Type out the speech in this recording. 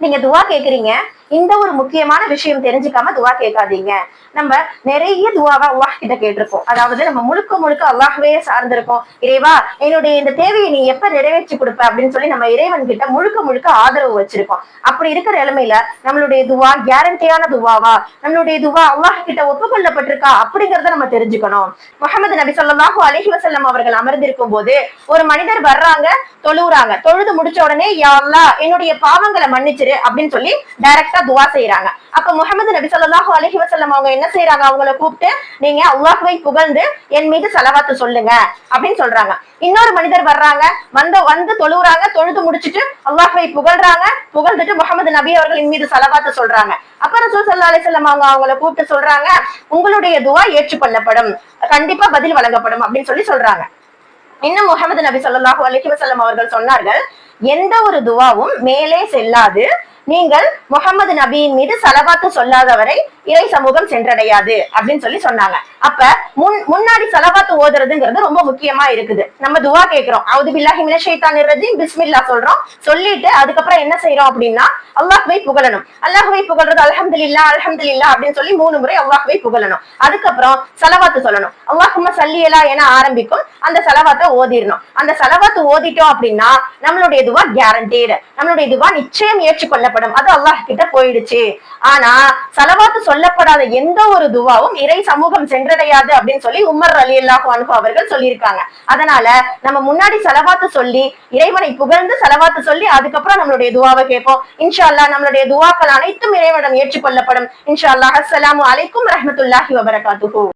நீங்க துவா கேக்குறீங்க, இந்த ஒரு முக்கியமான விஷயம் தெரிஞ்சுக்காம துவா கேட்காதீங்க. நம்ம நிறைய துவாவா அல்லாஹ் கிட்ட கேட்டிருப்போம். அதாவது நம்ம முழுக்க முழுக்க அல்லாஹ்வே சார்ந்திருக்கோம். இறைவா, என்னுடைய இந்த தேவையை நீ எப்ப நிறைவேற்றி கொடுப்ப அப்படின்னு சொல்லி நம்ம இறைவன் கிட்ட முழுக்க முழுக்க ஆதரவு வச்சிருக்கோம். அப்படி இருக்கிற நிலைமையில நம்மளுடைய துவா கேரண்டியான துவாவா, நம்மளுடைய துவா அல்லாஹ் கிட்ட ஒப்புக்கொள்ளப்பட்டிருக்கா அப்படிங்கறத நம்ம தெரிஞ்சுக்கணும். முஹம்மது நபி ஸல்லல்லாஹு அலைஹி வஸல்லம் அவர்கள் அமர்ந்திருக்கும் போது ஒரு மனிதர் வர்றாங்க, தொழுவுறாங்க. தொழுது முடிச்ச உடனே யா அல்லாஹ் என்னுடைய பாவங்களை மன்னிச்சிரு அப்படின்னு சொல்லி டைரக்டா துவா செய்யறாங்க. அப்ப முஹம்மது நபி ஸல்லல்லாஹு அலைஹி வஸல்லம் அவங்க என்ன செய்யறாங்க, அவங்கள கூப்பிட்டு நீங்க அல்லாஹ்வை புகழ்ந்து என் மீது ஸலவாத்து சொல்லுங்க அப்படின்னு சொல்றாங்க. இன்னொரு மனிதர் வர்றாங்க, வந்து தொழுவுறாங்க, தொழுது முடிச்சிட்டு அல்லாஹ்வை புகழ்றாங்க, புகழ்ந்துட்டு முஹம்மது நபி அவர்களின் மீது ஸலவாத்து சொல்றாங்க. அப்ப ரசூல் ஸல்லல்லாஹு அலைஹி வஸல்லம் அவங்க அவங்கள கூப்பிட்டு சொல்றாங்க, உங்களுடைய துவா ஏற்றுக்கொள்ளப்படும், கண்டிப்பா பதில் வழங்கப்படும் அப்படின்னு சொல்லி சொல்றாங்க. இன்னும் முஹம்மது நபி ஸல்லல்லாஹு அலைஹி வஸல்லம் அவர்கள் சொன்னார்கள், எந்த ஒரு துவாவும் மேலே செல்லாது, நீங்கள் முஹம்மது நபியின் மீது ஸலவாத்து சொல்லாதவரை இறை சமூகம் சென்றடையாது அப்படின்னு சொல்லி சொன்னாங்க. அப்ப முன்னாடி ஸலவாத்து ஓதுறதுங்கிறது ரொம்ப முக்கியமா இருக்குது. நம்ம துவா கேட்கிறோம், அவுது பில்லாஹி மினஷ் ஷைத்தானிர் ரஜீம், பிஸ்மில்லாஹ் சொல்றோம். சொல்லிட்டு அதுக்கப்புறம் என்ன செய்யறோம் அப்படின்னா அல்லாஹ்வை புகழணும். அல்லாஹ்வை புகழ்றது அல்ஹம்துலில்லாஹ் அல்ஹம்துலில்லாஹ் அப்படின்னு சொல்லி 3 முறை அல்லாஹ்வை புகழணும். அதுக்கப்புறம் ஸலவாத்து சொல்லணும். அல்லாஹும்ம ஸல்லி அலா என ஆரம்பிக்கும் அந்த ஸலவாத்தை ஓதிரணும். அந்த ஸலவாத்து ஓதிட்டோம் அப்படின்னா நம்மளுடைய துவா கேரண்டீடு, நம்மளுடைய துவா நிச்சயம் ஏற்றுக்கொள்ளப்படும், அது அல்லாஹ் கிட்ட போயிடுச்சு. ஆனா ஸலவாத்து சொல்லப்படாத எந்த ஒரு துவாவும் இறை சமூகம் சென்றடையாது அப்படின்னு சொல்லி உமர் ரலியல்லாஹு அன்ஹு அவர்கள் சொல்லியிருக்காங்க. அதனால நம்ம முன்னாடி ஸலவாத்து சொல்லி இறைவனை புகழ்ந்து ஸலவாத்து சொல்லி அதுக்கப்புறம் நம்மளுடைய துவாவை கேட்போம். இன்ஷா அல்லாஹ் நம்மளுடைய துவாக்கள் அனைத்தும் இறைவனிடம் ஏற்றுக்கொள்ளப்படும். இன்ஷா அல்லாஹ். அஸ்ஸலாமு அலைக்கும் வரஹ்மத்துல்லாஹி வபரகாத்துஹு.